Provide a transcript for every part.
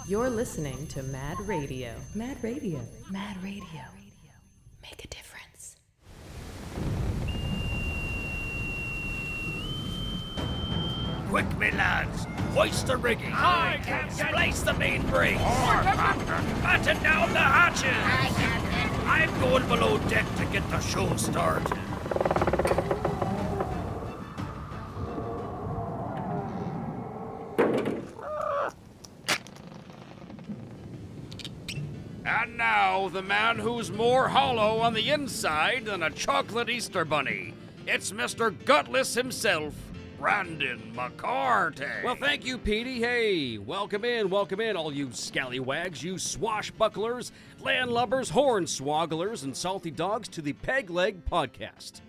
You're listening to Mad Radio. Mad Radio. Mad Radio. Make a difference. Quick, me lads! Hoist the rigging! Aye, Captain! Splice the main brace! Batten down the hatches! Aye, Captain! I'm going below deck to get the show started. And now, the man who's more hollow on the inside than a chocolate Easter bunny. It's Mr. Gutless himself, Brandon McCarty. Well, thank you, Petey. Hey, welcome in, all you scallywags, you swashbucklers, landlubbers, hornswogglers, and salty dogs to the Peg Leg Podcast,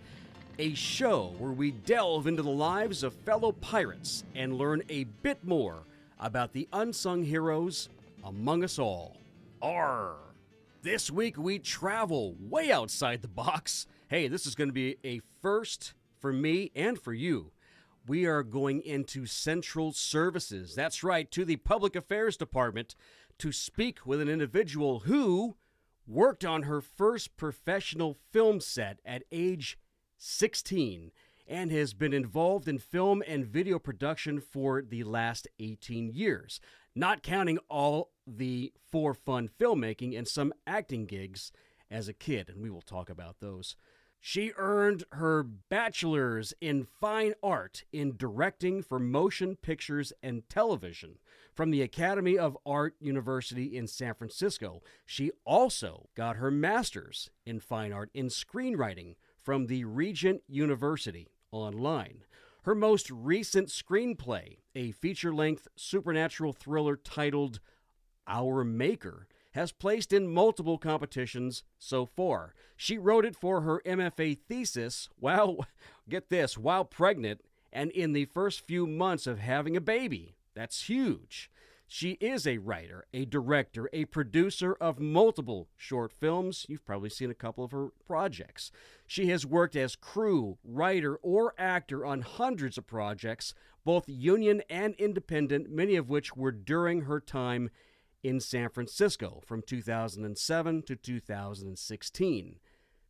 a show where we delve into the lives of fellow pirates and learn a bit more about the unsung heroes among us all. Arr! This week we travel way outside the box. Hey, this is going to be a first for me and for you. We are going into Central Services. That's right, to the Public Affairs Department to speak with an individual who worked on her first professional film set at age 16 and has been involved in film and video production for the last 18 years, not counting all the for fun filmmaking and some acting gigs as a kid, and we will talk about those. She earned her bachelor's in fine art in directing for motion pictures and television from the Academy of Art University in San Francisco. She also got her master's in fine art in screenwriting from the Regent University online. Her most recent screenplay, a feature-length supernatural thriller titled Our Maker, has placed in multiple competitions so far. She wrote it for her MFA thesis while, get this, while pregnant and in the first few months of having a baby. That's huge. She is a writer, a director, a producer of multiple short films. You've probably seen a couple of her projects. She has worked as crew, writer, or actor on hundreds of projects, both union and independent, many of which were during her time in San Francisco from 2007 to 2016.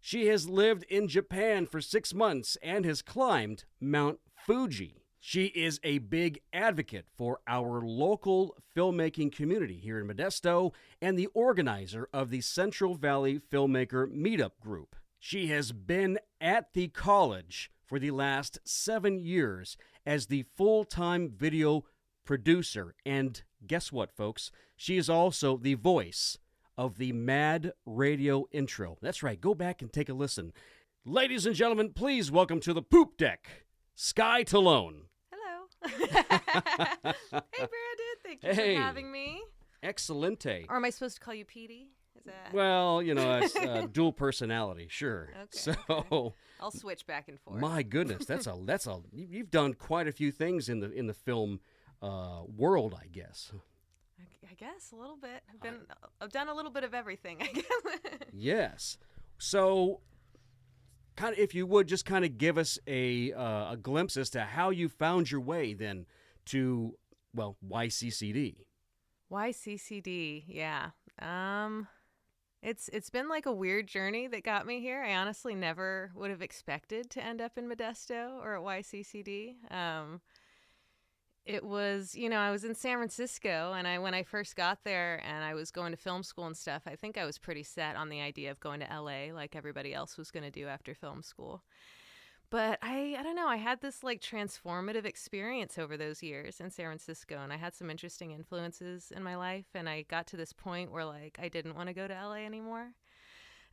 She has lived in Japan for 6 months and has climbed Mount Fuji. She is a big advocate for our local filmmaking community here in Modesto and the organizer of the Central Valley Filmmaker Meetup Group. She has been at the college for the last 7 years as the full-time video producer, and guess what, folks? She is also the voice of the Mad Radio intro. That's right, go back and take a listen. Ladies and gentlemen, please welcome to the poop deck, Sky Tallone. Hello. Hey, Brandon, thank you for having me. Excelente. Or am I supposed to call you Petey? Is that... Well, you know, it's dual personality, sure. Okay. So okay. I'll switch back and forth. My goodness, you've done quite a few things in the film world, I guess. I guess a little bit. I've done a little bit of everything, I guess. Yes. So, kind of, if you would just kind of give us a glimpse as to how you found your way then to, well, YCCD. YCCD, yeah. It's been like a weird journey that got me here. I honestly never would have expected to end up in Modesto or at YCCD. It was, I was in San Francisco, and when I first got there and I was going to film school and stuff, I think I was pretty set on the idea of going to LA like everybody else was going to do after film school. But I don't know, I had this like transformative experience over those years in San Francisco, and I had some interesting influences in my life, and I got to this point where like I didn't want to go to LA anymore.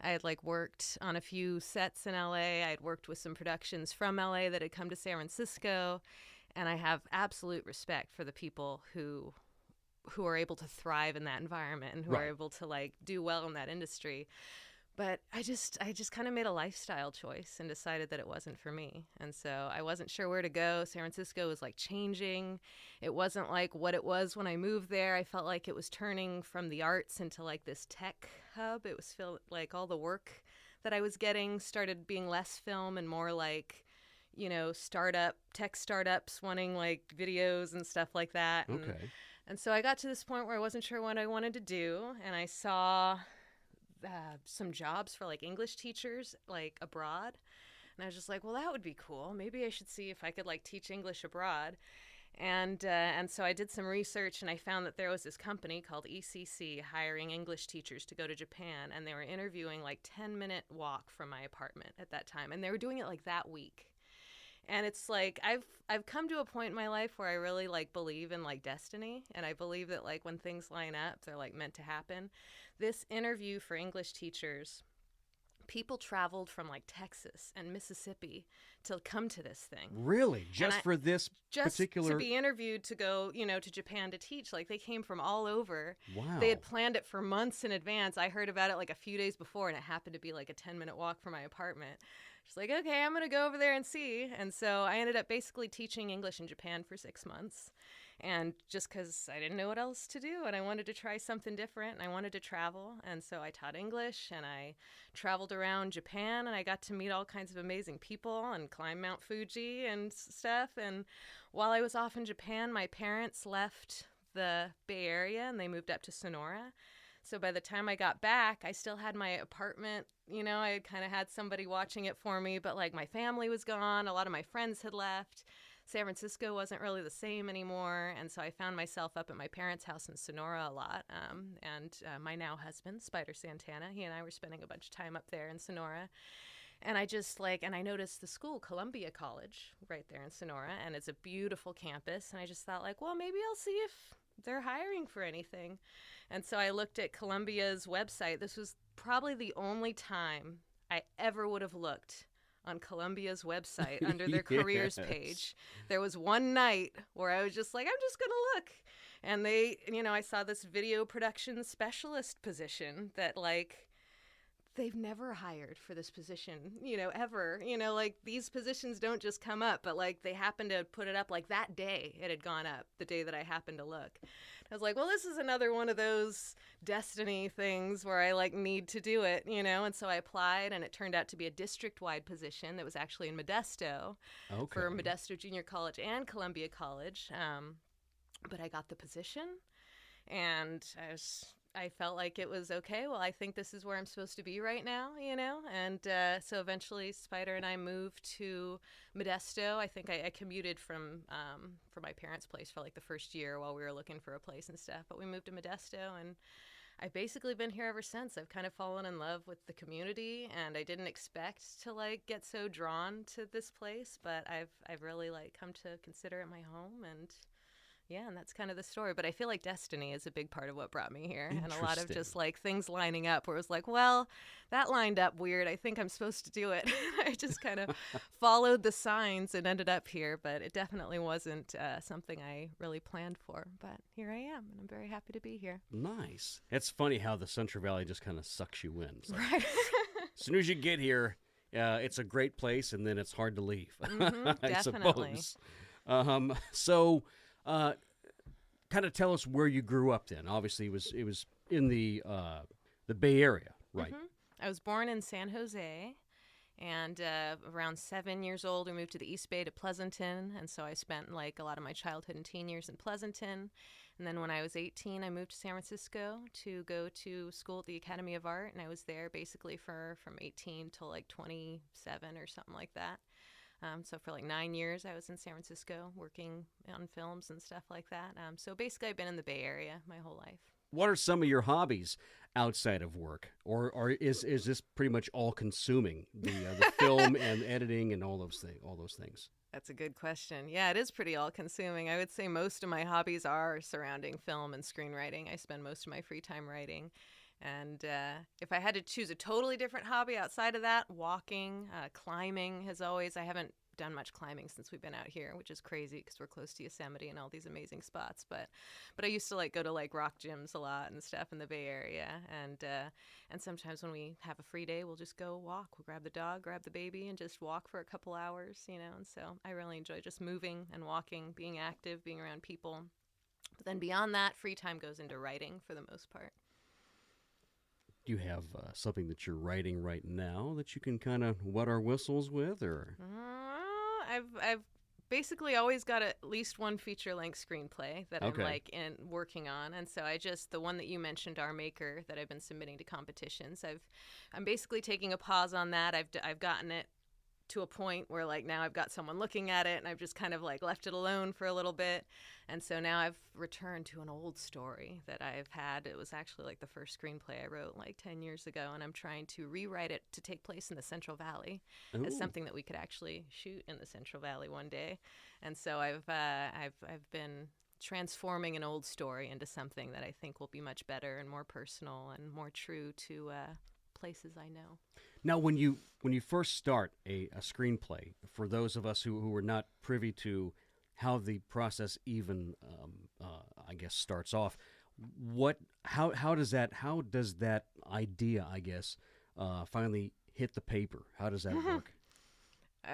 I had like worked on a few sets in LA. I had worked with some productions from LA that had come to San Francisco. And I have absolute respect for the people who are able to thrive in that environment and who are able to like do well in that industry. But I just kind of made a lifestyle choice and decided that it wasn't for me. And so I wasn't sure where to go. San Francisco was like changing. It wasn't like what it was when I moved there. I felt like it was turning from the arts into like this tech hub. It was like all the work that I was getting started being less film and more like, tech startups wanting like videos and stuff like that. And, Okay. and so I got to this point where I wasn't sure what I wanted to do, and I saw some jobs for like English teachers like abroad. And I was just like, well, that would be cool. Maybe I should see if I could like teach English abroad. And so I did some research, and I found that there was this company called ECC hiring English teachers to go to Japan, and they were interviewing like 10-minute walk from my apartment at that time, and they were doing it like that week. And it's like I've come to a point in my life where I really like believe in like destiny, and I believe that like when things line up, they're like meant to happen. This interview for English teachers, people traveled from like Texas and Mississippi to come to this thing. Really? Just for this Just particular... to be interviewed to go, to Japan to teach. Like they came from all over. Wow. They had planned it for months in advance. I heard about it like a few days before, and it happened to be like a 10-minute walk from my apartment. Just like, okay, I'm going to go over there and see. And so I ended up basically teaching English in Japan for 6 months. And just because I didn't know what else to do, and I wanted to try something different, and I wanted to travel. And so I taught English, and I traveled around Japan, and I got to meet all kinds of amazing people and climb Mount Fuji and stuff. And while I was off in Japan, my parents left the Bay Area, and they moved up to Sonora. So by the time I got back, I still had my apartment. I had kind of had somebody watching it for me, but like my family was gone. A lot of my friends had left. San Francisco wasn't really the same anymore. And so I found myself up at my parents' house in Sonora a lot. And my now husband, Spider Santana, he and I were spending a bunch of time up there in Sonora. And I noticed the school, Columbia College, right there in Sonora. And it's a beautiful campus. And I just thought like, well, maybe I'll see if they're hiring for anything. And so I looked at Columbia's website. This was probably the only time I ever would have looked on Columbia's website under their careers page. There was one night where I was just like, I'm just going to look. And I saw this video production specialist position that like, they've never hired for this position, ever. Like these positions don't just come up, but like they happened to put it up like that day. It had gone up the day that I happened to look. I was like, well, this is another one of those destiny things where I like need to do it, And so I applied, and it turned out to be a district-wide position that was actually in Modesto for Modesto Junior College and Columbia College. But I got the position, and I felt like it was okay. Well, I think this is where I'm supposed to be right now, And so eventually Spider and I moved to Modesto. I think I commuted from my parents' place for like the first year while we were looking for a place and stuff. But we moved to Modesto, and I've basically been here ever since. I've kind of fallen in love with the community, and I didn't expect to like get so drawn to this place, but I've really like come to consider it my home. And yeah, and that's kind of the story. But I feel like destiny is a big part of what brought me here. And a lot of just like things lining up where it was like, well, that lined up weird. I think I'm supposed to do it. I just kind of followed the signs and ended up here. But it definitely wasn't something I really planned for. But here I am, and I'm very happy to be here. Nice. It's funny how the Central Valley just kind of sucks you in. It's like, Right. as soon as you get here, it's a great place, and then it's hard to leave, I definitely. suppose. So... kind of tell us where you grew up then. Obviously, it was in the Bay Area, right? Mm-hmm. I was born in San Jose, and around 7 years old, we moved to the East Bay to Pleasanton, and so I spent like a lot of my childhood and teen years in Pleasanton. And then when I was 18, I moved to San Francisco to go to school at the Academy of Art, and I was there basically from 18 till like 27 or something like that. So for like 9 years, I was in San Francisco working on films and stuff like that. So basically, I've been in the Bay Area my whole life. What are some of your hobbies outside of work, or is this pretty much all consuming the film and editing and all those things? That's a good question. Yeah, it is pretty all consuming. I would say most of my hobbies are surrounding film and screenwriting. I spend most of my free time writing. And if I had to choose a totally different hobby outside of that, walking, climbing I haven't done much climbing since we've been out here, which is crazy because we're close to Yosemite and all these amazing spots. But I used to like go to like rock gyms a lot and stuff in the Bay Area. And sometimes when we have a free day, we'll just go walk. We'll grab the dog, grab the baby, and just walk for a couple hours, And so I really enjoy just moving and walking, being active, being around people. But then beyond that, free time goes into writing for the most part. Do you have something that you're writing right now that you can kind of wet our whistles with, or? I've basically always got at least one feature-length screenplay that Okay. I'm like in working on, and so the one that you mentioned, Our Maker, that I've been submitting to competitions. I'm basically taking a pause on that. I've gotten it to a point where like now I've got someone looking at it, and I've just kind of like left it alone for a little bit, and so now I've returned to an old story that I've had. It was actually like the first screenplay I wrote like 10 years ago, and I'm trying to rewrite it to take place in the Central Valley as Ooh. something that we could actually shoot in the Central Valley one day. And so I've been transforming an old story into something that I think will be much better and more personal and more true to places I know. Now, when you first start a screenplay, for those of us who are not privy to how the process even, I guess, starts off, how does that idea, I guess, finally hit the paper? How does that work?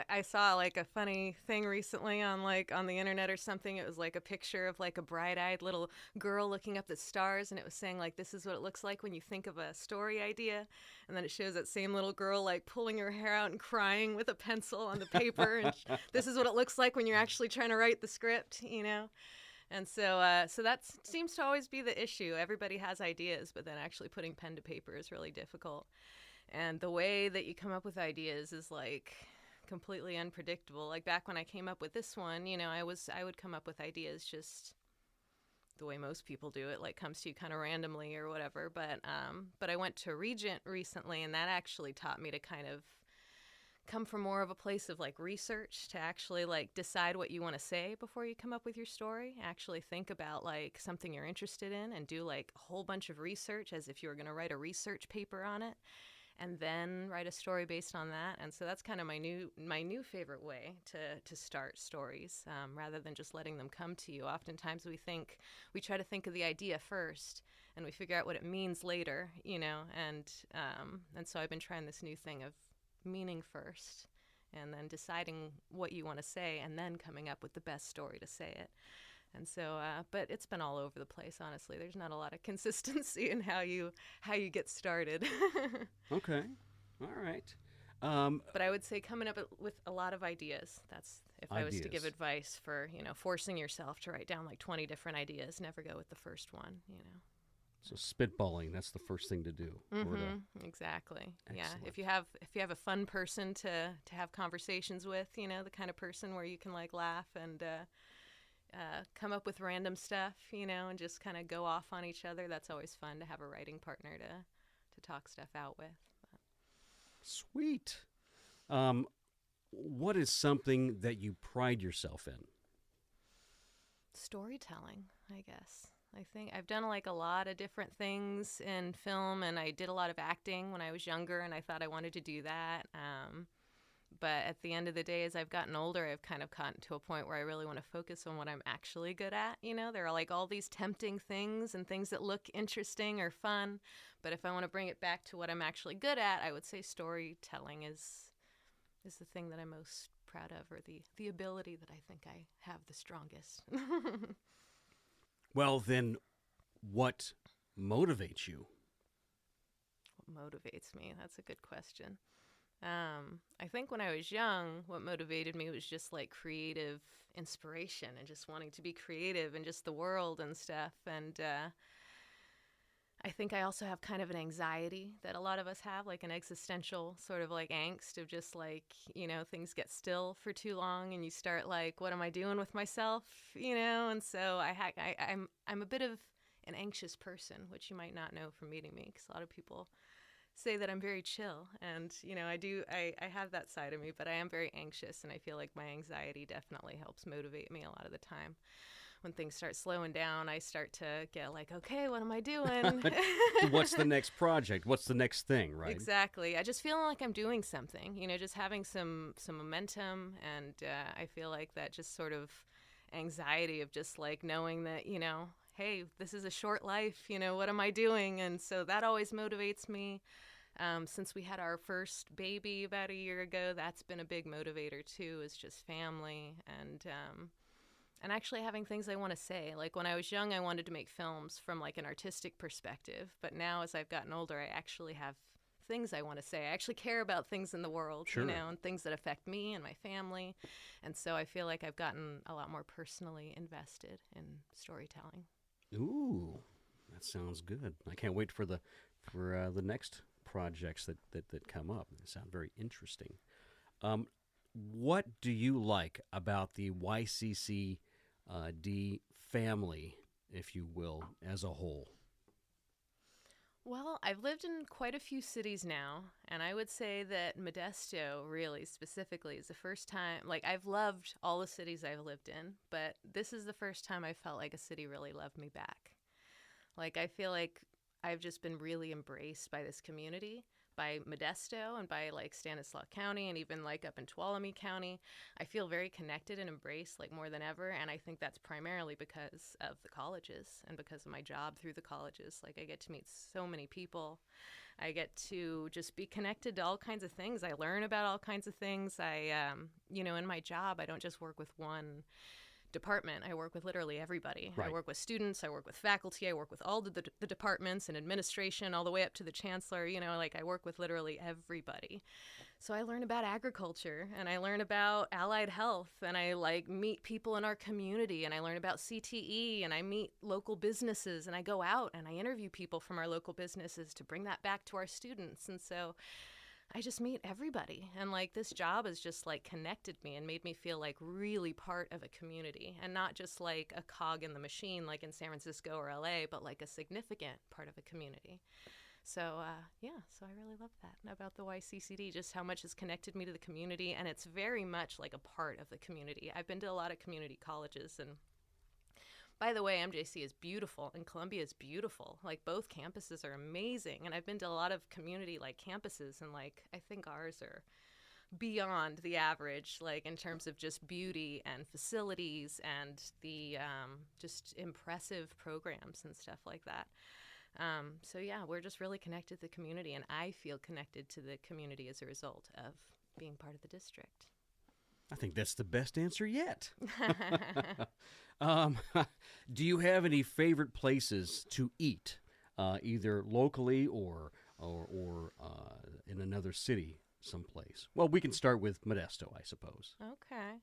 I saw like a funny thing recently on the internet or something. It was like a picture of like a bright-eyed little girl looking up at stars, and it was saying like, this is what it looks like when you think of a story idea. And then it shows that same little girl like pulling her hair out and crying with a pencil on the paper, and this is what it looks like when you're actually trying to write the script, you know. And so that seems to always be the issue. Everybody has ideas, but then actually putting pen to paper is really difficult. And the way that you come up with ideas is like completely unpredictable. Like back when I came up with this one, you know, I would come up with ideas just the way most people do it, like comes to you kind of randomly or whatever. But I went to Regent recently, and that actually taught me to kind of come from more of a place of like research, to actually like decide what you want to say before you come up with your story. Actually think about like something you're interested in and do like a whole bunch of research as if you were going to write a research paper on it, and then write a story based on that. And so that's kind of my new favorite way to start stories, rather than just letting them come to you. Oftentimes we try to think of the idea first, and we figure out what it means later, you know. And so I've been trying this new thing of meaning first, and then deciding what you want to say, and then coming up with the best story to say it. And so, but it's been all over the place, honestly. There's not a lot of consistency in how you get started. Okay, all right. But I would say coming up with a lot of ideas. That's if I was to give Ideas. advice for, you know, forcing yourself to write down like 20 different ideas. Never go with the first one, you know. So spitballing, that's the first thing to do. Or to- Exactly. Yeah. Excellent. If you have a fun person to have conversations with, you know, the kind of person where you can like laugh and come up with random stuff, you know, and just kind of go off on each other. That's always fun to have a writing partner to talk stuff out with. Sweet. What is something that you pride yourself in? Storytelling, I guess. I think I've done like a lot of different things in film, and I did a lot of acting when I was younger, and I thought I wanted to do that. But at the end of the day, as I've gotten older, I've kind of gotten to a point where I really want to focus on what I'm actually good at. You know, there are like all these tempting things and things that look interesting or fun. But if I want to bring it back to what I'm actually good at, I would say storytelling is the thing that I'm most proud of, or the ability that I think I have the strongest. Well, then, what motivates you? What motivates me? That's a good question. I think when I was young, what motivated me was just like creative inspiration and just wanting to be creative and just the world and stuff. And I think I also have kind of an anxiety that a lot of us have, like an existential sort of like angst of just like, you know, things get still for too long and you start like, what am I doing with myself, you know? And so I'm a bit of an anxious person, which you might not know from meeting me, because a lot of people say that I'm very chill, and you know, I have that side of me, but I am very anxious, and I feel like my anxiety definitely helps motivate me a lot of the time. When things start slowing down, I start to get like, okay, what am I doing? What's the next project? What's the next thing, right? Exactly. I just feel like I'm doing something, you know, just having some momentum, and I feel like that just sort of anxiety of just like knowing that, you know, hey, this is a short life, you know, what am I doing? And so that always motivates me. Since we had our first baby about a year ago, that's been a big motivator too, is just family and actually having things I want to say. Like when I was young, I wanted to make films from like an artistic perspective, but now as I've gotten older, I actually have things I want to say. I actually care about things in the world, Sure. and things that affect me and my family. And so I feel like I've gotten a lot more personally invested in storytelling. Ooh, that sounds good. I can't wait for the next projects that come up. They sound very interesting. What do you like about the YCCD family, if you will, as a whole? Well, I've lived in quite a few cities now, and I would say that Modesto, really specifically, is the first time. Like, I've loved all the cities I've lived in, but this is the first time I felt like a city really loved me back. Like, I feel like I've just been really embraced by this community, by Modesto and by like Stanislaus County and even like up in Tuolumne County. I feel very connected and embraced like more than ever. And I think that's primarily because of the colleges and because of my job through the colleges. Like, I get to meet so many people. I get to just be connected to all kinds of things. I learn about all kinds of things. In my job, I don't just work with one department. I work with literally everybody. Right. I work with students, I work with faculty, I work with all the departments and administration, all the way up to the chancellor. I work with literally everybody. So I learn about agriculture, and I learn about allied health, and I meet people in our community, and I learn about CTE, and I meet local businesses, and I go out and I interview people from our local businesses to bring that back to our students. And so I just meet everybody. And this job has just connected me and made me feel like really part of a community, and not just like a cog in the machine like in San Francisco or LA, but like a significant part of a community. So so I really love that about the YCCD, just how much it's connected me to the community. And it's very much like a part of the community. I've been to a lot of community colleges, and by the way, MJC is beautiful and Columbia is beautiful. Like, both campuses are amazing. And I've been to a lot of community campuses, and I think ours are beyond the average, in terms of just beauty and facilities and the just impressive programs and stuff like that. So yeah, we're just really connected to the community, and I feel connected to the community as a result of being part of the district. I think that's the best answer yet. Do you have any favorite places to eat, either locally or in another city someplace? Well, we can start with Modesto, I suppose. Okay.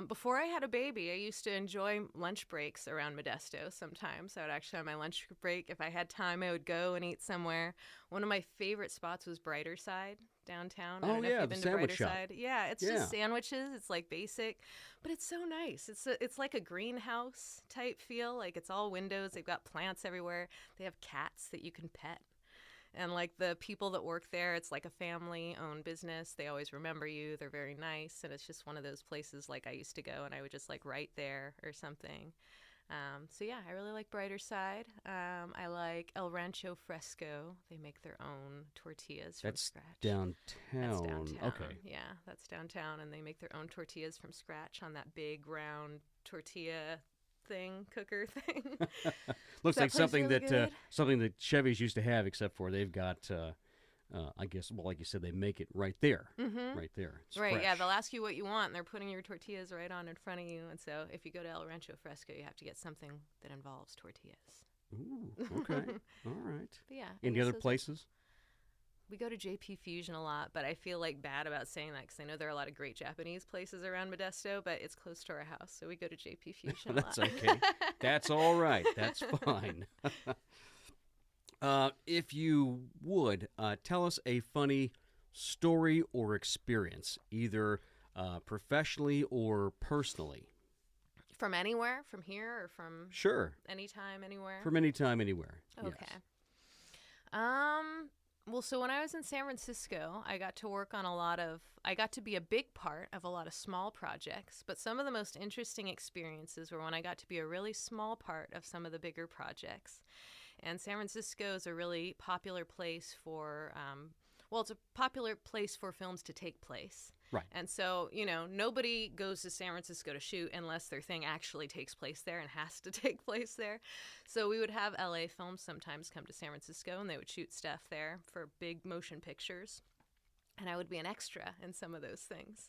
Before I had a baby, I used to enjoy lunch breaks around Modesto sometimes. I would actually, on my lunch break, if I had time, I would go and eat somewhere. One of my favorite spots was Brighter Side downtown. I don't know if you've been to sandwich Brighter shop. Side. Yeah, it's just sandwiches. It's basic, but it's so nice. It's like a greenhouse type feel. It's all windows. They've got plants everywhere. They have cats that you can pet. And the people that work there, it's like a family-owned business. They always remember you. They're very nice. And it's just one of those places I used to go, and I would just write there or something. So yeah, I really like Brighter Side. I like El Rancho Fresco. They make their own tortillas from scratch. Downtown. That's downtown. Okay. Yeah, that's downtown. And they make their own tortillas from scratch on that big round tortilla cooker thing. Looks like something really that Chevys used to have, except for they've got, I guess, well, like you said, they make it right there. Mm-hmm. Right there. It's Right, fresh. yeah, they'll ask you what you want, and they're putting your tortillas right on in front of you. And so if you go to El Rancho Fresco, you have to get something that involves tortillas. Ooh, okay. All right. But yeah. Any other places? We go to JP Fusion a lot, but I feel bad about saying that because I know there are a lot of great Japanese places around Modesto, but it's close to our house, so we go to JP Fusion a lot. That's okay. That's all right. That's fine. If you would, tell us a funny story or experience, either professionally or personally. From anywhere? From here or from Sure. anytime, anywhere? From anytime, anywhere. Okay. Yes. Well, so when I was in San Francisco, I got to work on I got to be a big part of a lot of small projects, but some of the most interesting experiences were when I got to be a really small part of some of the bigger projects. And San Francisco is a really popular place for, it's a popular place for films to take place. Right. And so, nobody goes to San Francisco to shoot unless their thing actually takes place there and has to take place there. So we would have LA films sometimes come to San Francisco, and they would shoot stuff there for big motion pictures. And I would be an extra in some of those things.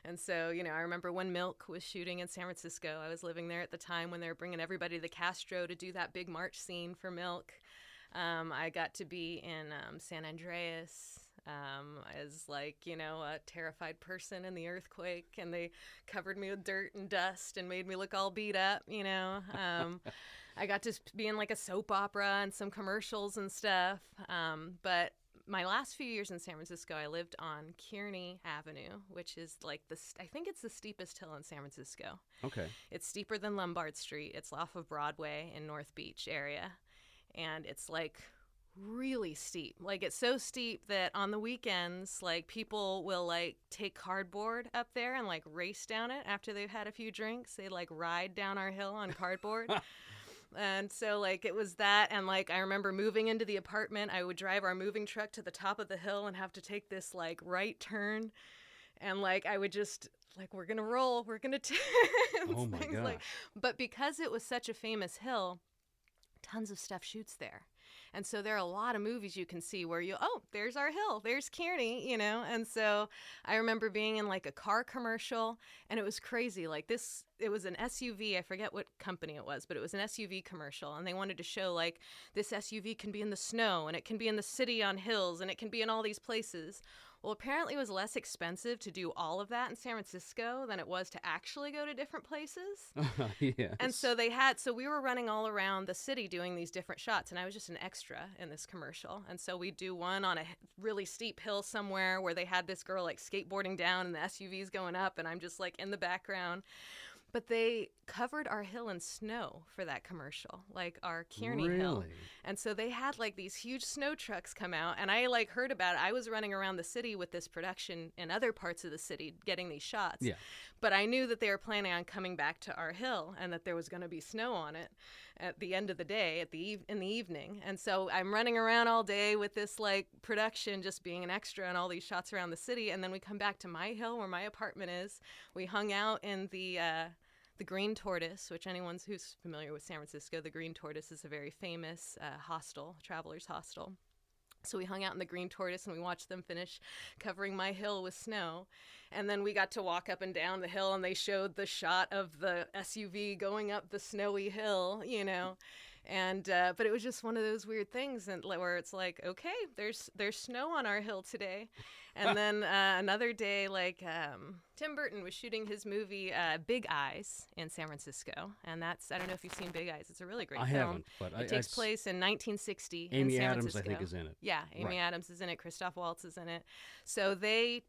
And so, I remember when Milk was shooting in San Francisco. I was living there at the time when they were bringing everybody to the Castro to do that big march scene for Milk. I got to be in San Andreas as like, a terrified person in the earthquake, and they covered me with dirt and dust and made me look all beat up. I got to be in like a soap opera and some commercials and stuff. But my last few years in San Francisco, I lived on Kearny Avenue, which is like I think it's the steepest hill in San Francisco. Okay. It's steeper than Lombard Street. It's off of Broadway in North Beach area. And it's like really steep. Like it's so steep that on the weekends, like people will like take cardboard up there and like race down it after they've had a few drinks. They like ride down our hill on cardboard. And so, like, it was that, and, like, I remember moving into the apartment, I would drive our moving truck to the top of the hill and have to take this, like, right turn, and, like, I would just, like, we're gonna roll, we're gonna Oh, my gosh. But because it was such a famous hill, tons of stuff shoots there. And so there are a lot of movies you can see where there's our hill, there's Kearny, And so I remember being in like a car commercial, and it was crazy. Like it was an SUV. I forget what company it was, but it was an SUV commercial. And they wanted to show like this SUV can be in the snow, and it can be in the city on hills, and it can be in all these places. Well, apparently it was less expensive to do all of that in San Francisco than it was to actually go to different places. Yes. And so we were running all around the city doing these different shots, and I was just an extra in this commercial. And so we'd do one on a really steep hill somewhere where they had this girl like skateboarding down and the SUV's going up, and I'm just like in the background. But they covered our hill in snow for that commercial, like our Kearny Hill. Really? And so they had like these huge snow trucks come out, and I like heard about it. I was running around the city with this production in other parts of the city getting these shots. Yeah. But I knew that they were planning on coming back to our hill and that there was going to be snow on it at the end of the day, in the evening. And so I'm running around all day with this like production, just being an extra in all these shots around the city. And then we come back to my hill where my apartment is. We hung out in the Green Tortoise, which anyone who's familiar with San Francisco, the Green Tortoise is a very famous hostel, traveler's hostel. So we hung out in the Green Tortoise and we watched them finish covering my hill with snow. And then we got to walk up and down the hill, and they showed the shot of the SUV going up the snowy hill, And but it was just one of those weird things, and where it's like, okay, there's snow on our hill today. And then another day, like Tim Burton was shooting his movie Big Eyes in San Francisco, and I don't know if you've seen Big Eyes. It's a really great film. I haven't, but it takes place in 1960 Amy in San Adams, Francisco. I think, is in it. Yeah, Amy Right. Adams is in it. Christoph Waltz is in it. So they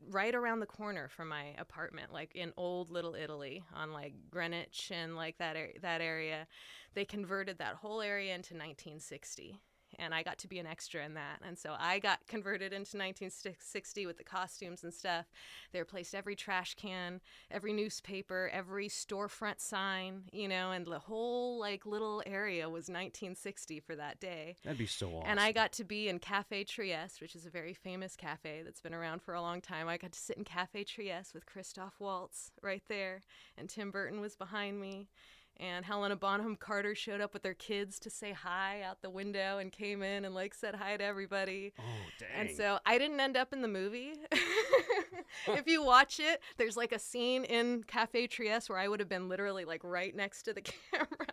right around the corner from my apartment, like in old Little Italy on like Greenwich and like that area, they converted that whole area into 1960. And I got to be an extra in that. And so I got converted into 1960 with the costumes and stuff. They replaced every trash can, every newspaper, every storefront sign, and the whole like little area was 1960 for that day. That'd be so awesome. And I got to be in Cafe Trieste, which is a very famous cafe that's been around for a long time. I got to sit in Cafe Trieste with Christoph Waltz right there, and Tim Burton was behind me. And Helena Bonham Carter showed up with their kids to say hi out the window and came in and like said hi to everybody. Oh, dang. And so I didn't end up in the movie. If you watch it, there's like a scene in Cafe Trieste where I would have been literally like right next to the camera.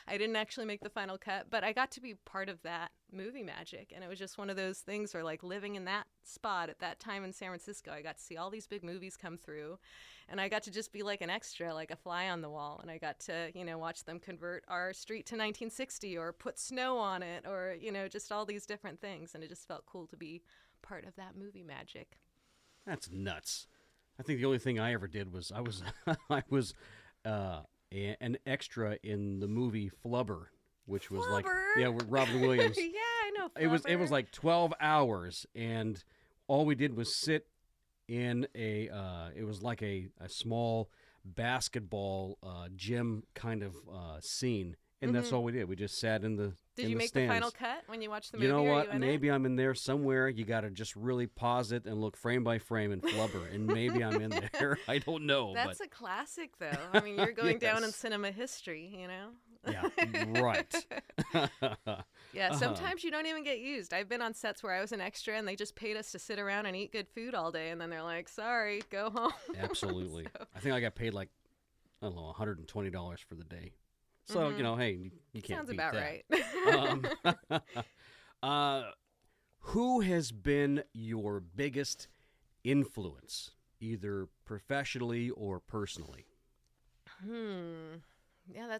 I didn't actually make the final cut, but I got to be part of that movie magic. And it was just one of those things where like living in that spot at that time in San Francisco, I got to see all these big movies come through. And I got to just be like an extra, like a fly on the wall. And I got to, watch them convert our street to 1960 or put snow on it or, just all these different things. And it just felt cool to be part of that movie magic. That's nuts. I think the only thing I ever did was I was an extra in the movie Flubber, which was like with Robin Williams. Yeah, I know Flubber. It was like 12 hours, and all we did was sit in it was like a small basketball gym kind of scene, and that's all we did. We just sat in the Did you make stands. the final cut when you watched the movie? You know what? You Maybe I'm in there somewhere. You got to just really pause it and look frame by frame and Flubber, and maybe I'm in there. I don't know. That's but a classic, though. I mean, you're going down in Yes. cinema history, Yeah, right. Yeah, sometimes you don't even get used. I've been on sets where I was an extra and they just paid us to sit around and eat good food all day, and then they're like, sorry, go home. Absolutely. So- I think I got paid like, I don't know, $120 for the day. So, hey, you can't Sounds beat about that. right. Who has been your biggest influence, either professionally or personally? Yeah,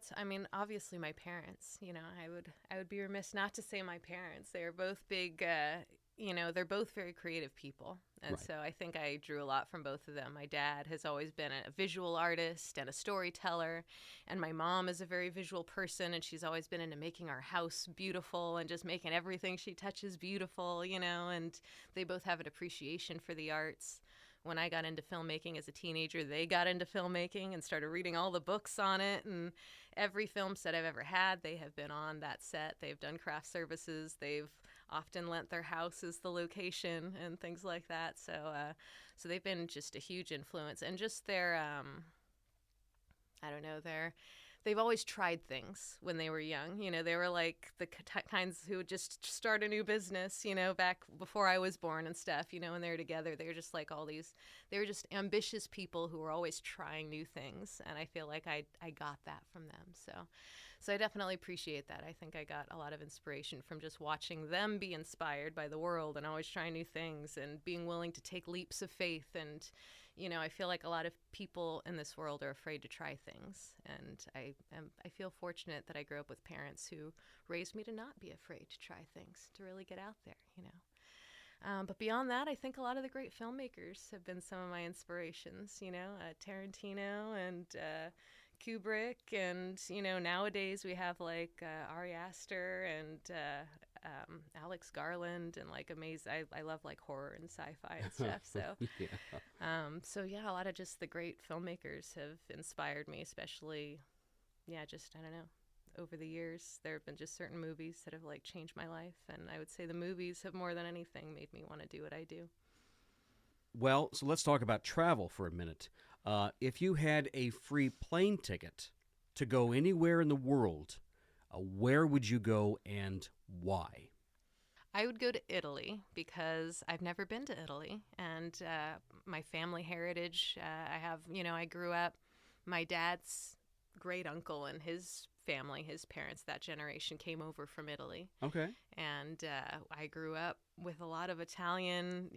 obviously my parents. I would be remiss not to say my parents. They are both big, they're both very creative people. And Right. so I think I drew a lot from both of them. My dad has always been a visual artist and a storyteller, and my mom is a very visual person, and she's always been into making our house beautiful and just making everything she touches beautiful, and they both have an appreciation for the arts. When I got into filmmaking as a teenager, they got into filmmaking and started reading all the books on it. And every film set I've ever had, they have been on that set. They've done craft services. They've often lent their house as the location and things like that. So they've been just a huge influence. And just their, I don't know, they've always tried things when they were young. They were like the kinds who would just start a new business, back before I was born and stuff, when they were together. They were just like they were just ambitious people who were always trying new things. And I feel like I got that from them. So I definitely appreciate that. I think I got a lot of inspiration from just watching them be inspired by the world and always trying new things and being willing to take leaps of faith. And I feel like a lot of people in this world are afraid to try things, and I feel fortunate that I grew up with parents who raised me to not be afraid to try things, to really get out there. But beyond that, I think a lot of the great filmmakers have been some of my inspirations. Tarantino and Kubrick, and nowadays we have like Ari Aster and Alex Garland, and like amazing. I love like horror and sci-fi and stuff. A lot of just the great filmmakers have inspired me, especially, I don't know. Over the years, there have been just certain movies that have like changed my life, and I would say the movies have more than anything made me want to do what I do. Well, so let's talk about travel for a minute. If you had a free plane ticket to go anywhere in the world, where would you go and why? I would go to Italy because I've never been to Italy, and my family heritage. I grew up, my dad's great uncle and his family, his parents, that generation came over from Italy. Okay. And I grew up with a lot of Italian,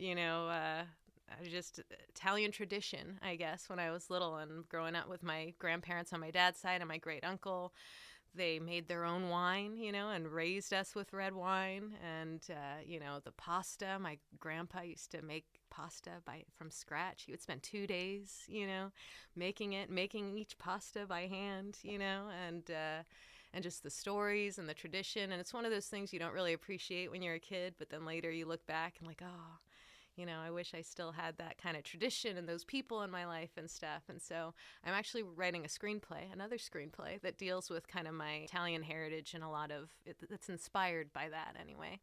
just Italian tradition, I guess, when I was little, and growing up with my grandparents on my dad's side and my great uncle. They made their own wine, and raised us with red wine. And, the pasta, my grandpa used to make pasta from scratch. He would spend 2 days, making each pasta by hand, and just the stories and the tradition. And it's one of those things you don't really appreciate when you're a kid, but then later you look back and like, oh, I wish I still had that kind of tradition and those people in my life and stuff. And so I'm actually writing another screenplay that deals with kind of my Italian heritage, and a lot of it that's inspired by that anyway.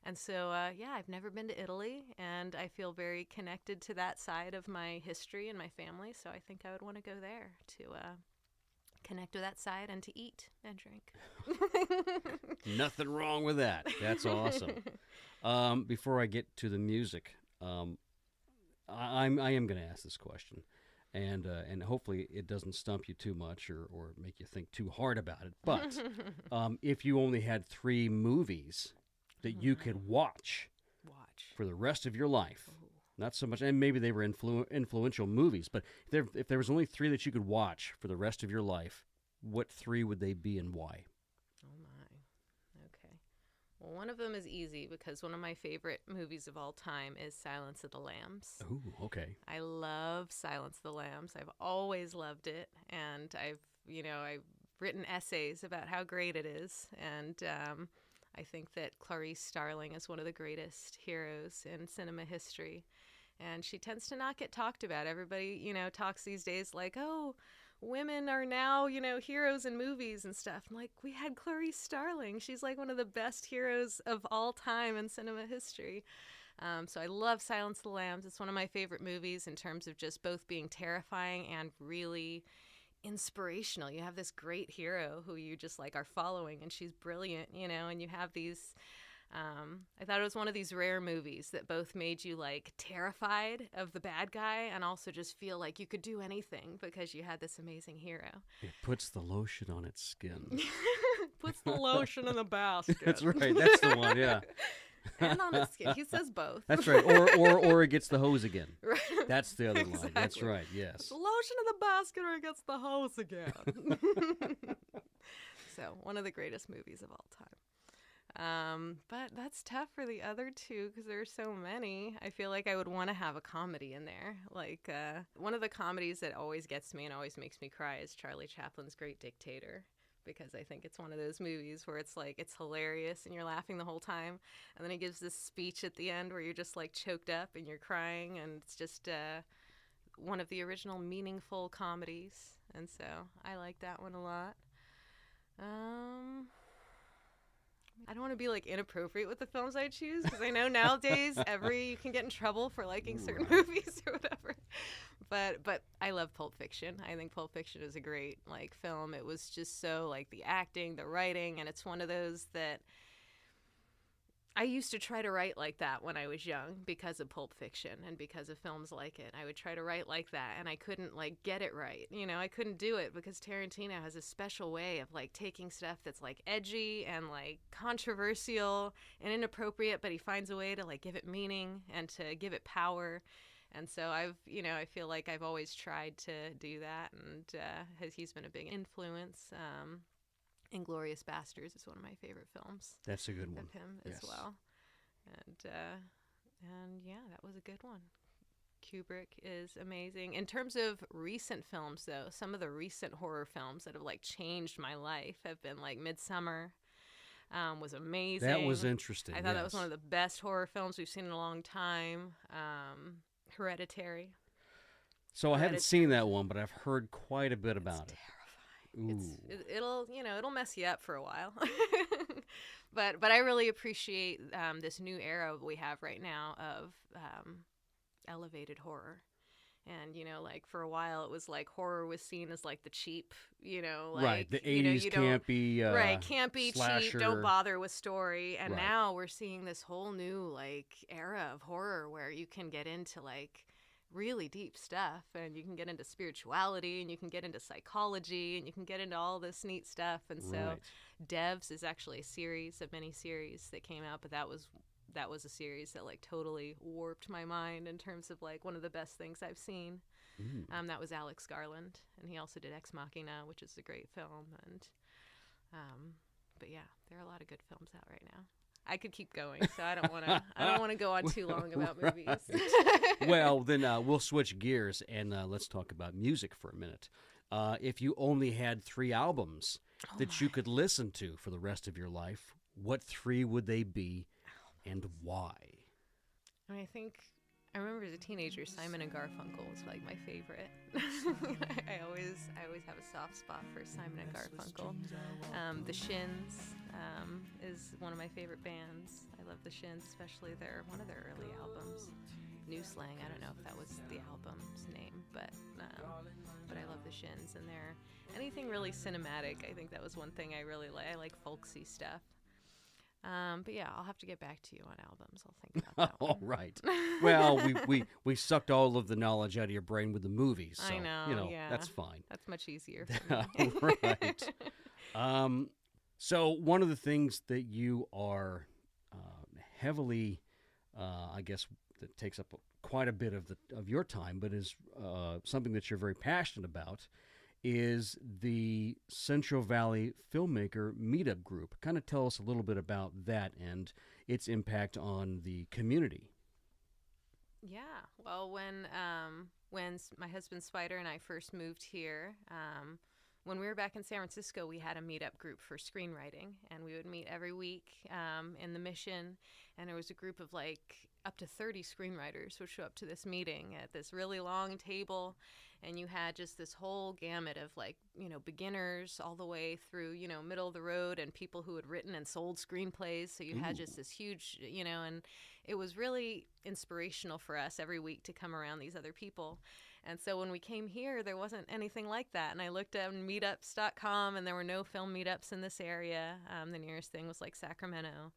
And so, I've never been to Italy, and I feel very connected to that side of my history and my family. So I think I would want to go there to connect with that side and to eat and drink. Nothing wrong with that. That's awesome. Before I get to the music, I am going to ask this question, and hopefully it doesn't stump you too much or make you think too hard about it. But if you only had 3 movies that you could watch for the rest of your life, not so much, and maybe they were influential movies, but if there was only 3 that you could watch for the rest of your life, what 3 would they be and why? Well, one of them is easy because one of my favorite movies of all time is Silence of the Lambs. Ooh, okay. I love Silence of the Lambs. I've always loved it, and I've written essays about how great it is, and I think that Clarice Starling is one of the greatest heroes in cinema history, and she tends to not get talked about. Everybody, talks these days like, oh, women are now, heroes in movies and stuff. I'm like, we had Clarice Starling. She's like one of the best heroes of all time in cinema history. So I love Silence of the Lambs. It's one of my favorite movies in terms of just both being terrifying and really inspirational. You have this great hero who you just like are following, and she's brilliant, and you have these I thought it was one of these rare movies that both made you like terrified of the bad guy and also just feel like you could do anything because you had this amazing hero. It puts the lotion on its skin. Puts the lotion in the basket. That's right. That's the one. Yeah. And on its skin. He says both. That's right. Or it gets the hose again. Right. That's the other line. That's Exactly. right. Yes. The lotion in the basket or it gets the hose again. So, one of the greatest movies of all time. But that's tough for the other two because there are so many. I feel like I would want to have a comedy in there. Like, one of the comedies that always gets me and always makes me cry is Charlie Chaplin's Great Dictator. Because I think it's one of those movies where it's like, it's hilarious and you're laughing the whole time. And then he gives this speech at the end where you're just like choked up and you're crying. And it's just one of the original meaningful comedies. And so I like that one a lot. I don't want to be like inappropriate with the films I choose because I know nowadays you can get in trouble for liking certain movies or whatever. But I love Pulp Fiction. I think Pulp Fiction is a great like film. It was just so like the acting, the writing, and it's one of those that I used to try to write like that when I was young because of Pulp Fiction and because of films like it. I would try to write like that and I couldn't like get it right. You know, I couldn't do it because Tarantino has a special way of like taking stuff that's like edgy and like controversial and inappropriate, but he finds a way to like give it meaning and to give it power. And so I feel like I've always tried to do that, and he's been a big influence. Inglourious Basterds is one of my favorite films. That's a good one. Of him as well. And yeah, that was a good one. Kubrick is amazing. In terms of recent films, though, some of the recent horror films that have like changed my life have been like Midsummer. Was amazing. That was interesting. I thought that was one of the best horror films we've seen in a long time. Hereditary. So I haven't seen that one, but I've heard quite a bit about it. Terrifying. It'll mess you up for a while. but I really appreciate this new era we have right now of elevated horror. And, like, for a while it was like horror was seen as like the cheap, like, right, the 80s campy, right, campy, slasher. cheap, don't bother with story. And right. Now we're seeing this whole new, like, era of horror where you can get into, like, really deep stuff and you can get into spirituality and you can get into psychology and you can get into all this neat stuff. And so right. Devs is actually a mini-series that came out, but that was a series that like totally warped my mind in terms of like one of the best things I've seen. That was Alex Garland, and he also did Ex Machina, which is a great film. And but yeah, there are a lot of good films out right now. I could keep going, so I don't want to go on too long about movies. Well, then we'll switch gears and let's talk about music for a minute. If you only had 3 albums that you could listen to for the rest of your life, what 3 would they be? And why? I remember as a teenager, Simon and Garfunkel was like my favorite. I always have a soft spot for Simon and Garfunkel. The Shins is one of my favorite bands. I love the Shins, especially one of their early albums. New Slang. I don't know if that was the album's name, but I love the Shins, and they're anything really cinematic. I think that was one thing I really like. I like folksy stuff. But yeah, I'll have to get back to you on albums. I'll think about that one. All right. Well, we sucked all of the knowledge out of your brain with the movies. So, I know, yeah. That's fine. That's much easier for me. Right. So one of the things that you are heavily, I guess, that takes up quite a bit of your time, but is something that you're very passionate about, is the Central Valley Filmmaker Meetup Group. Kind of tell us a little bit about that and its impact on the community. Yeah. Well, when my husband Spider and I first moved here, when we were back in San Francisco, we had a meetup group for screenwriting, and we would meet every week in the Mission, and there was a group of like up to 30 screenwriters would show up to this meeting at this really long table, and you had just this whole gamut of like, beginners all the way through, middle of the road and people who had written and sold screenplays. So you had just this huge, and it was really inspirational for us every week to come around these other people. And so when we came here, there wasn't anything like that. And I looked at meetups.com, and there were no film meetups in this area. The nearest thing was like Sacramento.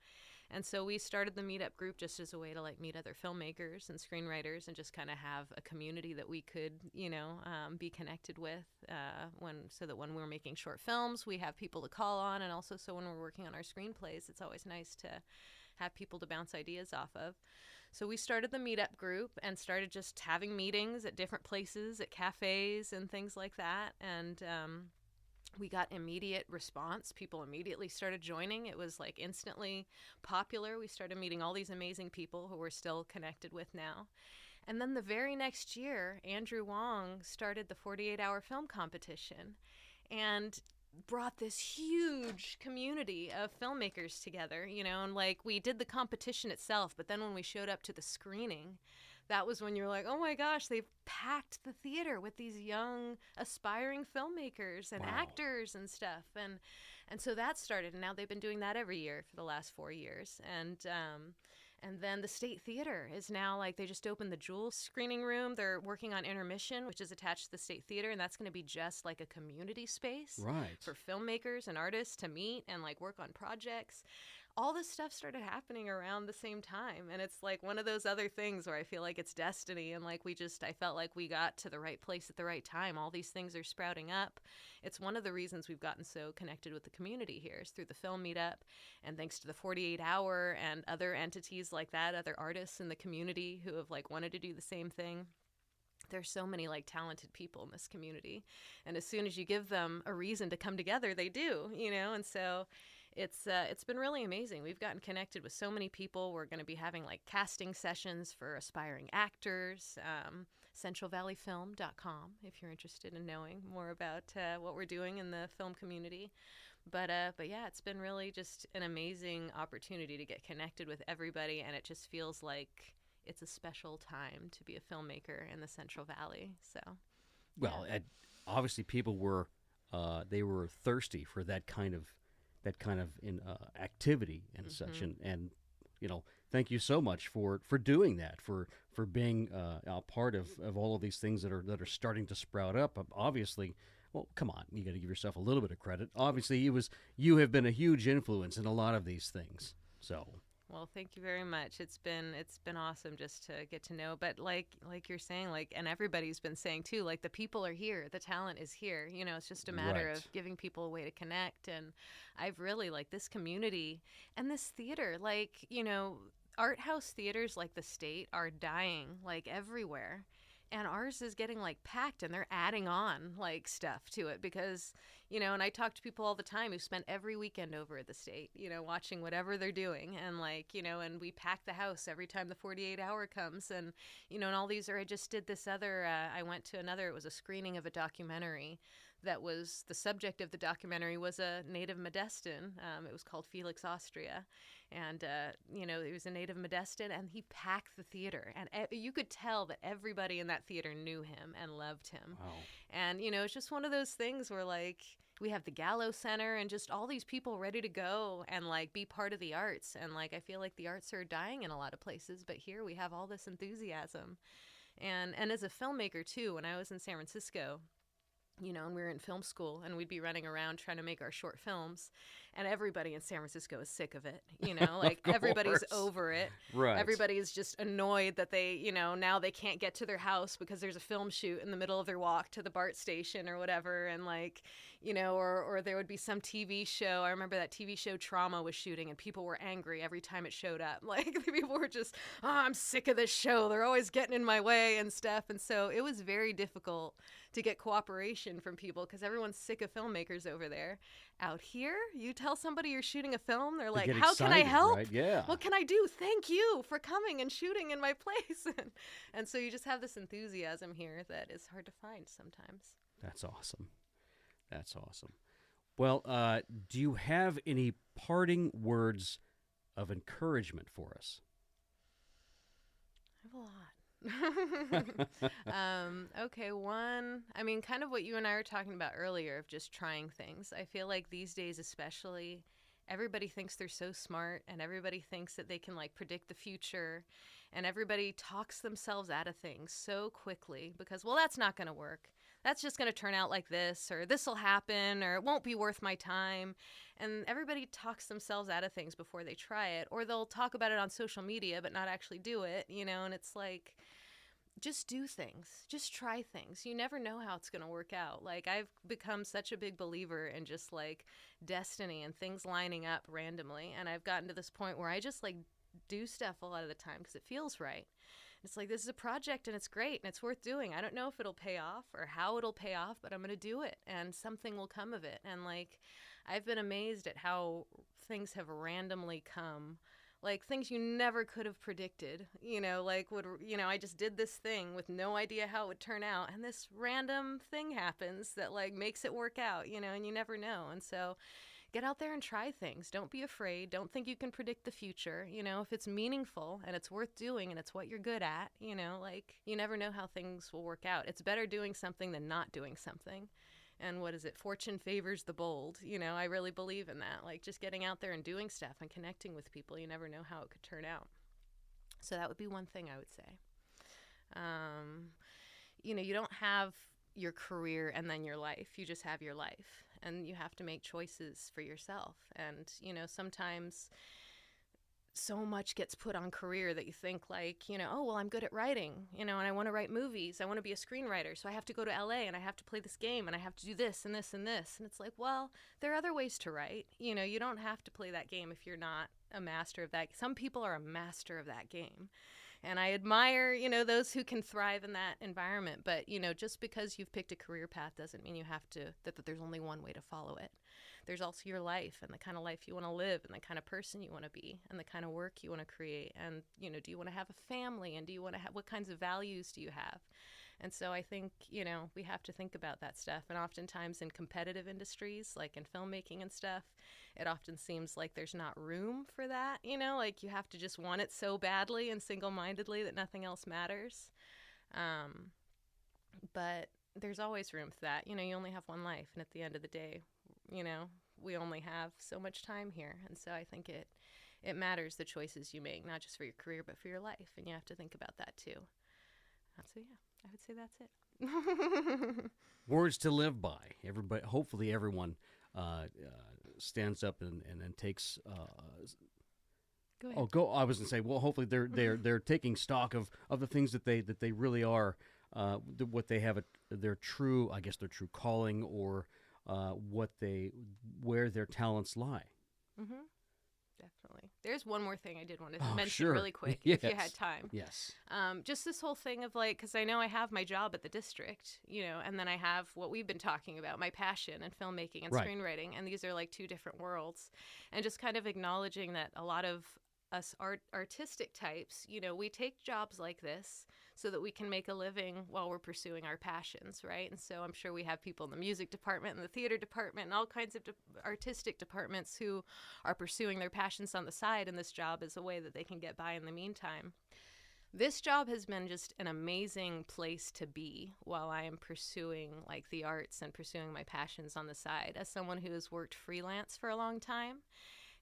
And so we started the meetup group just as a way to like meet other filmmakers and screenwriters and just kind of have a community that we could, be connected with so that when we're making short films, we have people to call on. And also so when we're working on our screenplays, it's always nice to have people to bounce ideas off of. So we started the meetup group and started just having meetings at different places, at cafes and things like that. And we got immediate response. People immediately started joining. It was like instantly popular. We started meeting all these amazing people who we're still connected with now. And then the very next year, Andrew Wong started the 48-hour film competition and brought this huge community of filmmakers together, and like we did the competition itself, but then when we showed up to the screening, that was when you were like, oh my gosh, they've packed the theater with these young aspiring filmmakers and Wow. actors and stuff. And so that started, and now they've been doing that every year for the last 4 years. And then the State Theater is now like, they just opened the Jewel screening room. They're working on Intermission, which is attached to the State Theater, and that's going to be just like a community space Right. for filmmakers and artists to meet and like work on projects. All this stuff started happening around the same time, and it's like one of those other things where I feel like it's destiny, and like I felt like we got to the right place at the right time. All these things are sprouting up. It's one of the reasons we've gotten so connected with the community here is through the film meetup, and thanks to the 48-hour and other entities like that, other artists in the community who have like wanted to do the same thing. There's so many like talented people in this community, and as soon as you give them a reason to come together, they do, and so it's been really amazing. We've gotten connected with so many people. We're going to be having like casting sessions for aspiring actors. CentralValleyFilm.com if you're interested in knowing more about what we're doing in the film community. But yeah, it's been really just an amazing opportunity to get connected with everybody, and it just feels like it's a special time to be a filmmaker in the Central Valley. So, Well, obviously people were they were thirsty for that kind of activity and such, and thank you so much for doing that, for being a part of all of these things that are starting to sprout up. Obviously, well, come on, you got to give yourself a little bit of credit. Obviously, you have been a huge influence in a lot of these things. So. Well, thank you very much. It's been awesome just to get to know. But like you're saying, like, and everybody's been saying too, like the people are here, the talent is here. It's just a matter Right. of giving people a way to connect. And I've really like this community and this theater, like art house theaters like the State are dying like everywhere. And ours is getting like packed, and they're adding on like stuff to it because, and I talk to people all the time who spent every weekend over at the State, watching whatever they're doing. And like, and we pack the house every time the 48-hour comes. And, and all these I just did this other, I went to another, it was a screening of a documentary that was, the subject of the documentary was a native Modestan. It was called Felix Austria. And, he was a native Modestan, and he packed the theater. And you could tell that everybody in that theater knew him and loved him. Wow. And, it's just one of those things where, like, we have the Gallo Center and just all these people ready to go and, like, be part of the arts. And, like, I feel like the arts are dying in a lot of places, but here we have all this enthusiasm. And as a filmmaker, too, when I was in San Francisco, and we were in film school, and we'd be running around trying to make our short films, and everybody in San Francisco is sick of it, like everybody's over it. Right. Everybody's just annoyed that they, now they can't get to their house because there's a film shoot in the middle of their walk to the BART station or whatever, and like, or there would be some TV show. I remember that TV show Trauma was shooting, and people were angry every time it showed up. Like, the people were just, I'm sick of this show. They're always getting in my way and stuff. And so it was very difficult to get cooperation from people because everyone's sick of filmmakers over there. Out here, you tell somebody you're shooting a film, they're like, get how can I excited, help? right? Yeah. What can I do? Thank you for coming and shooting in my place. And so you just have this enthusiasm here that is hard to find sometimes. That's awesome. That's awesome. Well, do you have any parting words of encouragement for us? I have a lot. Okay, one, I mean, kind of what you and I were talking about earlier of just trying things. I feel like these days especially, everybody thinks they're so smart, and everybody thinks that they can like predict the future, and everybody talks themselves out of things so quickly because, well, that's not going to work. that's just going to turn out like this, or this will happen, or it won't be worth my time. And everybody talks themselves out of things before they try it, or they'll talk about it on social media but not actually do it, and it's like, just do things. Just try things. You never know how it's going to work out. Like, I've become such a big believer in just like destiny and things lining up randomly. And I've gotten to this point where I just like do stuff a lot of the time because it feels right. It's like, this is a project and it's great and it's worth doing. I don't know if it'll pay off or how it'll pay off, but I'm going to do it and something will come of it. And like, I've been amazed at how things have randomly come, like things you never could have predicted, I just did this thing with no idea how it would turn out. And this random thing happens that like makes it work out, and you never know. And so get out there and try things. Don't be afraid. Don't think you can predict the future. If it's meaningful and it's worth doing and it's what you're good at, you never know how things will work out. It's better doing something than not doing something. And what is it? Fortune favors the bold. I really believe in that. Like, just getting out there and doing stuff and connecting with people. You never know how it could turn out. So that would be one thing I would say. You don't have your career and then your life. You just have your life. And you have to make choices for yourself. And, sometimes so much gets put on career that you think like, oh, well, I'm good at writing, and I want to write movies. I want to be a screenwriter. So I have to go to LA and I have to play this game and I have to do this and this and this. And it's like, well, there are other ways to write. You don't have to play that game if you're not a master of that. Some people are a master of that game. And I admire, those who can thrive in that environment. But, just because you've picked a career path doesn't mean you have to, that there's only one way to follow it. There's also your life and the kind of life you want to live and the kind of person you want to be and the kind of work you want to create. And, do you want to have a family? And do you want to have, what kinds of values do you have? And so I think, we have to think about that stuff. And oftentimes in competitive industries, like in filmmaking and stuff, it often seems like there's not room for that, like you have to just want it so badly and single-mindedly that nothing else matters. But there's always room for that. You only have one life. And at the end of the day, we only have so much time here. And so I think it matters the choices you make, not just for your career, but for your life. And you have to think about that too. So yeah, I would say that's it. Words to live by. Everybody, hopefully everyone stands up and takes. Go ahead. Oh, go! I was gonna say, well, hopefully they're taking stock of the things that they really are, what they have their true calling, or where their talents lie. Mm-hmm. Definitely. There's one more thing I did want to mention sure. really quick, Yes. if you had time. Yes. Just this whole thing of like, because I know I have my job at the district, and then I have what we've been talking about, my passion and filmmaking and Right. screenwriting, and these are like two different worlds. And just kind of acknowledging that a lot of us artistic types, we take jobs like this so that we can make a living while we're pursuing our passions, right? And so I'm sure we have people in the music department and the theater department and all kinds of artistic departments who are pursuing their passions on the side, and this job is a way that they can get by in the meantime. This job has been just an amazing place to be while I am pursuing like the arts and pursuing my passions on the side, as someone who has worked freelance for a long time.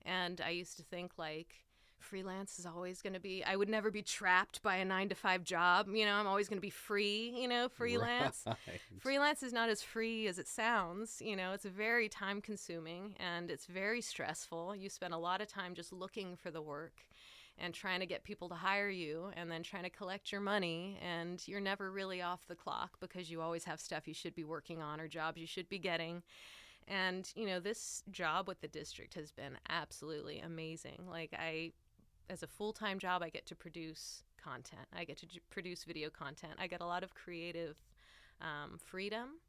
And I used to think like, freelance is always going to be, I would never be trapped by a 9-to-5 job. I'm always going to be free, freelance. Right. Freelance is not as free as it sounds. It's very time consuming and it's very stressful. You spend a lot of time just looking for the work and trying to get people to hire you and then trying to collect your money. And you're never really off the clock because you always have stuff you should be working on or jobs you should be getting. And, this job with the district has been absolutely amazing. Like as a full-time job, I get to produce content. I get to produce video content. I get a lot of creative freedom.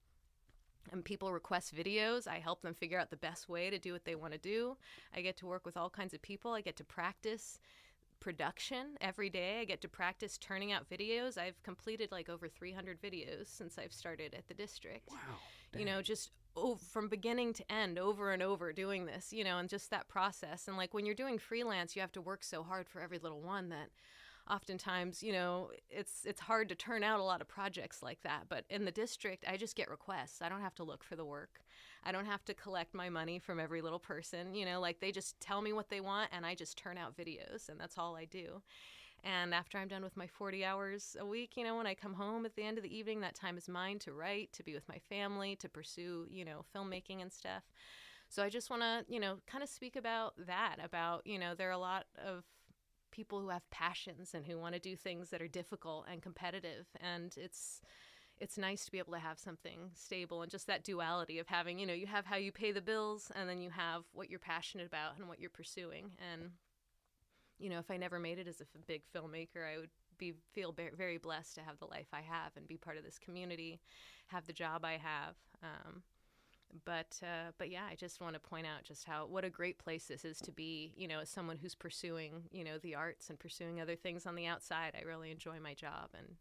And people request videos. I help them figure out the best way to do what they want to do. I get to work with all kinds of people. I get to practice production every day. I get to practice turning out videos. I've completed like over 300 videos since I've started at the district. Wow. Dang. Just from beginning to end, over and over doing this, and just that process. And like when you're doing freelance, you have to work so hard for every little one that oftentimes, it's hard to turn out a lot of projects like that. But in the district, I just get requests. I don't have to look for the work. I don't have to collect my money from every little person, like they just tell me what they want and I just turn out videos and that's all I do. And after I'm done with my 40 hours a week, when I come home at the end of the evening, that time is mine to write, to be with my family, to pursue, filmmaking and stuff. So I just want to, kind of speak about that, about, there are a lot of people who have passions and who want to do things that are difficult and competitive. And it's nice to be able to have something stable, and just that duality of having, you have how you pay the bills, and then you have what you're passionate about and what you're pursuing. And, if I never made it as a big filmmaker, I would feel very blessed to have the life I have and be part of this community, have the job I have. But yeah, I just want to point out just what a great place this is to be, as someone who's pursuing, the arts and pursuing other things on the outside. I really enjoy my job, and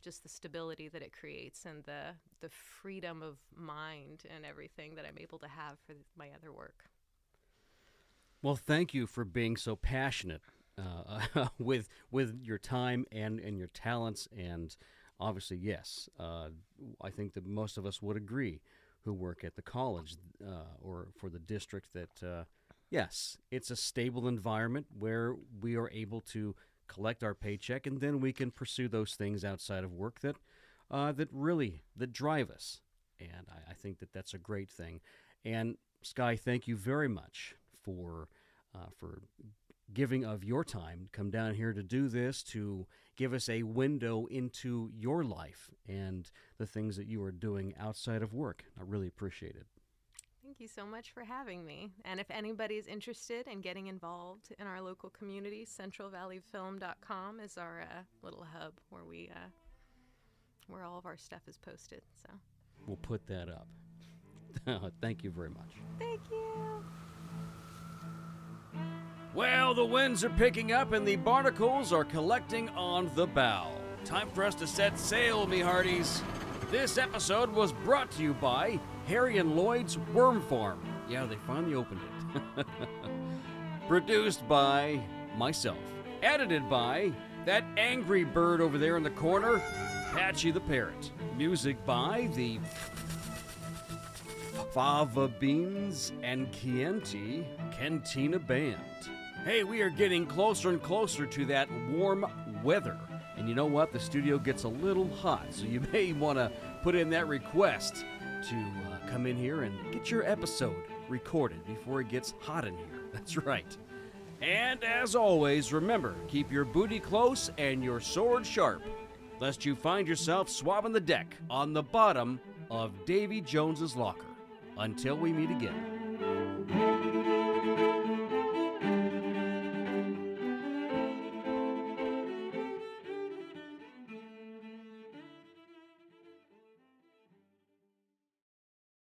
just the stability that it creates, and the freedom of mind and everything that I'm able to have for my other work. Well, thank you for being so passionate with your time and your talents. And obviously, yes, I think that most of us would agree who work at the college or for the district that, yes, it's a stable environment where we are able to collect our paycheck, and then we can pursue those things outside of work that drive us. And I think that that's a great thing. And Sky, thank you very much for giving of your time, come down here to do this, to give us a window into your life and the things that you are doing outside of work. I really appreciate it. Thank you so much for having me. And if anybody is interested in getting involved in our local community, centralvalleyfilm.com is our little hub where where all of our stuff is posted. So we'll put that up. Thank you very much. Thank you. Well, the winds are picking up and the barnacles are collecting on the bow. Time for us to set sail, me hearties. This episode was brought to you by Harry and Lloyd's Worm Farm. Yeah, they finally opened it. Produced by myself. Edited by that angry bird over there in the corner, Patchy the Parrot. Music by the Fava Beans and Chianti Cantina Band. Hey, we are getting closer and closer to that warm weather. And you know what? The studio gets a little hot, so you may want to put in that request to come in here and get your episode recorded before it gets hot in here. That's right. And as always, remember, keep your booty close and your sword sharp, lest you find yourself swabbing the deck on the bottom of Davy Jones's locker. Until we meet again.